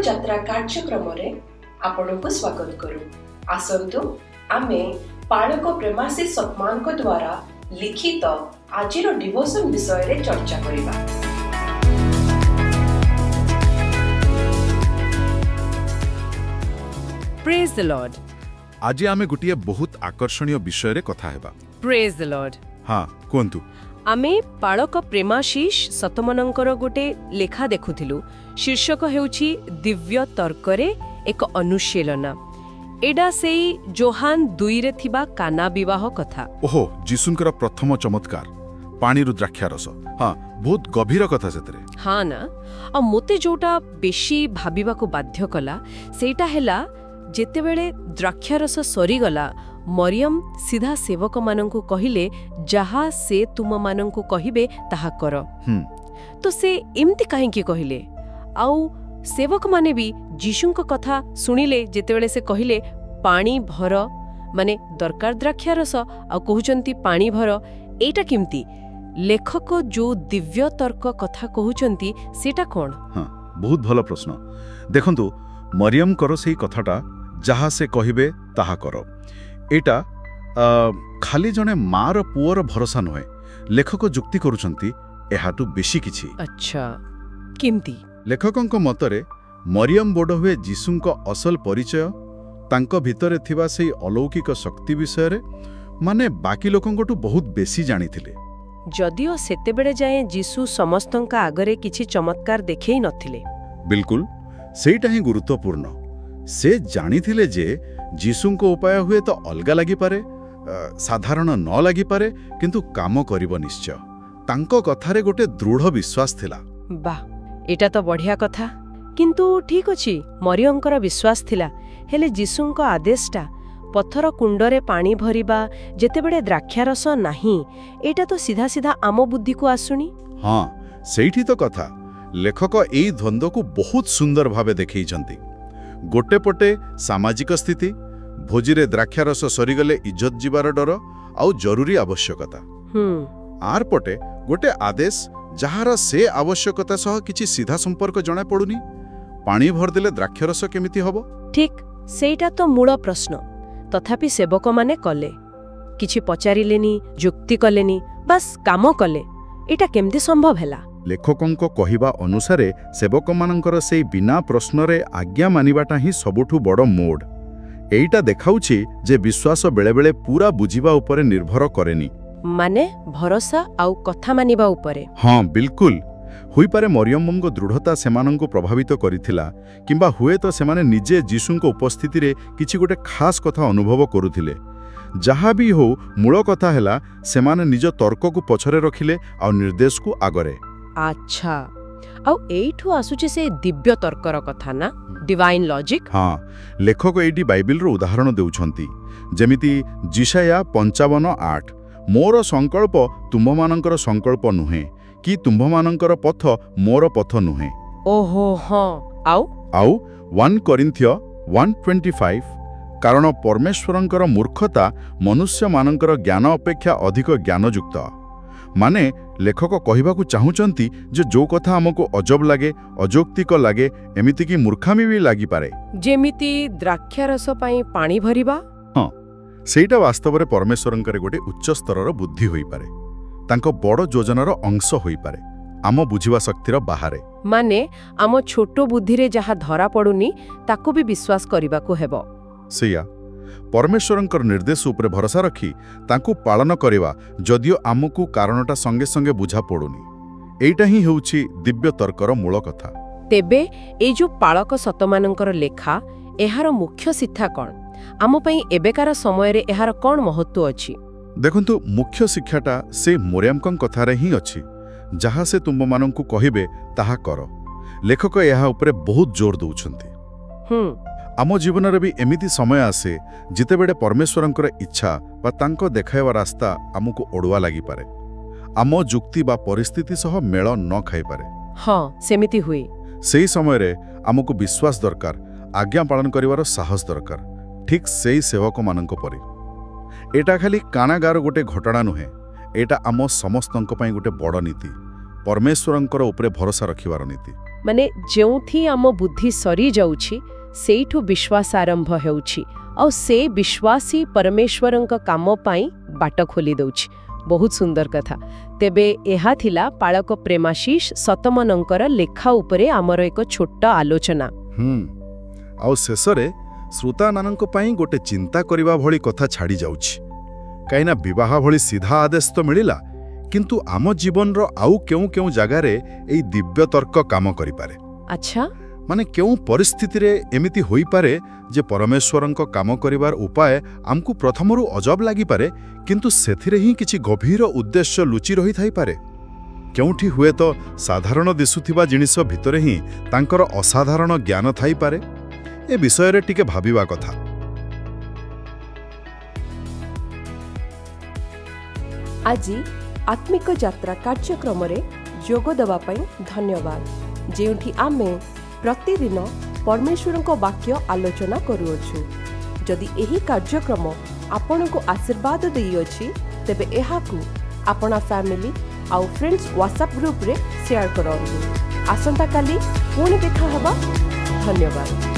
ଯାତ୍ରା କାର୍ଯ୍ୟକ୍ରମରେ ଆପଣଙ୍କୁ ସ୍ୱାଗତ କରୁ। ଆସନ୍ତୁ ଆମେ ପାଳକ ପ୍ରେମାଶିଷ ସତମାଙ୍କ ଦ୍ୱାରା ଲିଖିତ ଆଜିର ଡିଭୋସନ ବିଷୟରେ ଚର୍ଚ୍ଚା କରିବା। Praise the Lord. आज आमे गोटे बहुत आकर्षणीय विषय रे कथा हेबा। Praise the Lord. हाँ कोंतु आमे पाळक प्रेमाशीष सतमनंकर गोटे लेखा देखुथिलु। शीर्षक हेउछि दिव्य तर्करे एक अनुशीलना। एडा सेई जोहान 2 रे थिबा काना विवाह कथा। ओहो जीसुनकर प्रथम चमत्कार पानी रु द्राक्षारस। हाँ बहुत गभीर कथा सेतरे। हाँ ना आ मोते जोटा बेशी भाबिबा को बाध्य कला सेटा हेला जेतेबेले द्राक्षारस सरीगला मरियम सीधा सेवक मानंकु कहिले जहा से तुम मानंकु कहिबे ताहा कर। तो से एमती काहे की कहिले आउ सेवक माने भी जीशुंक कथा सुनिले जेतेबेले से कहिले पानी भर माने दरकार द्राक्षारस आ कहउचंती पानी भर एटा किमती लेखक जो दिव्य तर्क कथा कहउचंती सेटा कोन? हाँ बहुत भलो प्रश्न। देखंतु मरियम करो सेही कथाटा जहा से कहिबे ताहा करो एटा खाली जने मार पुअर भरोसा नहे। लेखक जुक्ति करूचंती एहाटू बेशी किछि। अच्छा किमती लेखकंक मतरे मरियम बोड हुए जीसुंक असल परिचय तांको भितरे थिबा सेही अलौकिक शक्ति विषय रे माने बाकी लोकंकटू बहुत बेसी जानिथिले। जदिओ सेतेबेले जाए जीसु समस्तंका आगरे किछि चमत्कार देखेई नथिले। बिल्कुल सेटा ही गुरुत्वपूर्ण। से जानिथिले जे जीसुंको उपाय हुए तो अलगा लागि पारे साधारण न लागि पारे किंतु काम करिवो निश्चय। तांको कथारे गोटे दृढ़ विश्वास थिला। वाह एटा तो बढ़िया कथा। किंतु ठीक अछि मरियमकर विश्वास थिला हेले जीसुंको आदेशटा पत्थर कुंडरे पानी भरिबा जेतेबेले द्राक्षारस नाही एटा तो सीधा सीधा आम बुद्धि को आसुनी। हाँ सेठी तो कथा लेखक एई द्वंद्व को बहुत सुंदर भावे देखैछंती। गोटे पटे सामाजिक स्थिति भोजिरे द्राक्षारस सरीगले इज्जत जीवार डर आउ जरूरी आवश्यकता। आर पटे गोटे आदेश जहार से आवश्यकता सह किछि सीधा संपर्क जणा पड़ुनी। पानी भर देले द्राक्षारस केमिति हबो? ठीक सेटा तो मूल प्रश्न। तथापि सेवक माने कले किछि पचारिलेनी जुक्ति कलेनी बस काम कले एटा केमती संभव हैला? लेखकंक कहिबा अनुसारे सेवक मानंकर सेई बिना प्रश्नरे आज्ञा मानिबाटा ही सबुठु बड़ मोड। एइटा देखाउछि जे विश्वास बेले बेले पूरा बुझिबा उपरे निर्भर करेनी माने भरोसा आउ कथा मानिबा उपरे। हाँ बिल्कुल हुई पारे मरियमंक दृढ़ता सेमानंकु प्रभावित करिथिला किंबा हुए तो सेमाने निजे जीसुंक उपस्थिति रे किछि गोटे खास कथा अनुभव करुथिले। जहा भी हो मूल कथा हैला सेमाने निज तर्क को पछरे रखिले आ निर्देश को आगरे। अच्छा आउ एठु आसुछि से दिव्य तर्कर कथा ना डिवाइन लॉजिक। हाँ लेखक एडी बाइबल रो उदाहरण देउछंती जेमिति जिशाया 55:8 मोर संकल्प तुममानंकर संकल्प नुहे कि तुममानंकर पथ मोर पथ नुहे। ओहो हाँ आउ 1 कोरिन्थियो 1:25 कारण परमेश्वरंकर मूर्खता मनुष्य मानंकर ज्ञान अपेक्षा अधिक ज्ञानयुक्त। माने लेखक कहिबाकू चाहुचंती जे जो कथा हमको अजब लागे अजौक्तिक लागे एमिति कि मूर्खामी भी लागि पारे जेमिति द्राक्षारस पई पानी भरिबा। हाँ सेटा वास्तव रे परमेश्वरंकर गोटे उच्च स्तरर बुद्धि होई पारे तांको बड़ योजनार अंश होई पारे आम बुझिबा शक्तिर बाहारे। माने आम छोटो बुद्धि रे जहा धरा पडुनी ताको भी विश्वास करिबाकू हेबो। सेया परमेश्वरंकर निर्देश उपरे भरोसा रखी तांकू पालन करिवा जदियो आमकू कारणटा संगे संगे बुझा पडुनी। एइटा ही हेउछि दिव्य तर्कर मूल कथा। तेबे ए जो पाळक सतमानंकर लेखा एहार मुख्य शिक्षा कोन आम पई एबेकार समय रे एहार कोन महत्व अछि? देखंतु मुख्य शिक्षाटा से मरियमकं कथारे ही अछि जहा से तुम मानंकु कहिबे ताहा कर। लेखक एहा उपरे बहुत जोर दउछंती। आम जीवन रे भी एमिति समय आसे जितेबेले परमेश्वरंकर इच्छा बा तांको देखाइबा रास्ता आमको ओडवा लागि पारे आम जुक्ति बा परिस्थिति सह मेल न खाइ पारे। हाँ सेमिति हुई। सेही समय रे आमको विश्वास दरकार आज्ञा पालन करिवार साहस दरकार ठीक सेही सेवक मानंको परि। एटा खाली कानागार गोटे घटना नुहे एटा आम समस्तंक पई गोटे बड़ नीति परमेश्वरंकर उपरे भरोसा रखिबार नीति। माने जेउथी आम बुद्धि सरी जाउछि सेइठु विश्वास आरंभ हेउछि और से विश्वासी परमेश्वरंक काम पाई बाट खोली दउछि। बहुत सुंदर कथा। तेबे एहा थिला पाळक प्रेमाशीष सतमनंकर लेखा उपरे आमर एक छोट आलोचना। आउ शेषरे श्रोता मानक पई गोटे चिंता करिबा भली कथा छाड़ी जाउछि। काइना विवाह भली सीधा आदेश तो मिलिला, किंतु आम जीवन रो आउ केउ केउ जगह रे एई दिव्य तर्क काम करि पारे। अच्छा, माने केउ परिस्थिति रे एमिति होई पारे जे परमेश्वरंक काम करिवार उपाय आमकु प्रथमरु अजब लागि पारे, किंतु सेथिरे ही किछि गभीर उद्देश्य लुचि रही थाई पारे। केउठी हुए तो साधारण दिसुथिबा जिनिस भितरे ही तांकर असाधारण ज्ञान थाई पारे। ए विषय रे टिके भाबिबा कथा। आज आत्मिक यात्रा कार्यक्रम रे जोग देबा पई धन्यवाद। जेउठी आमे प्रतिदिन परमेश्वरंक वाक्य आलोचना करूछु। जदि एही कार्यक्रम आपनको आशीर्वाद देइयोछि तेबे एहाकु आपना फैमिली आउ फ्रेंड्स व्हाट्सएप ग्रुप रे शेयर करंतु। आसंता काली पुणी देखा हबा। धन्यवाद।